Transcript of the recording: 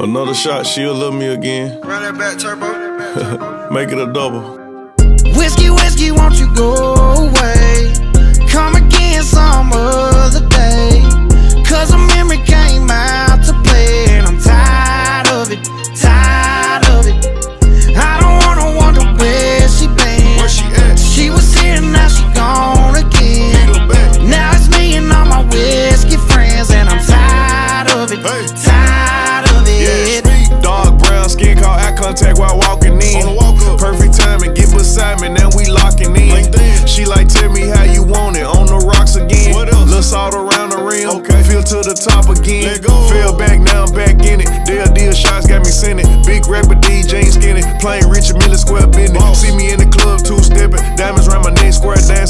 Another shot, she'll love me again. Run that back turbo. Make it a double. Whiskey, whiskey, won't you go away? Come again some other day. Cause a memory came out to play, and I'm tired of it, tired of it. I don't wanna wonder where she been. Where she at? She was here, now she gone again. Now it's me and all my whiskey friends, and I'm tired of it, Hey. tired of it. Yeah, dark brown skin, caught eye contact while walking in. On the walk up. Perfect timing, get beside me, now we locking in. LinkedIn. She like, tell me how you want it, on the rocks again. What else? Little salt around the rim, Okay. feel to the top again. Let go. Fell back, now I'm back in it. Deal shots got me sending. Big rapper DJ ain't skinny, playing Richard Mille Square business. Boss. See me in the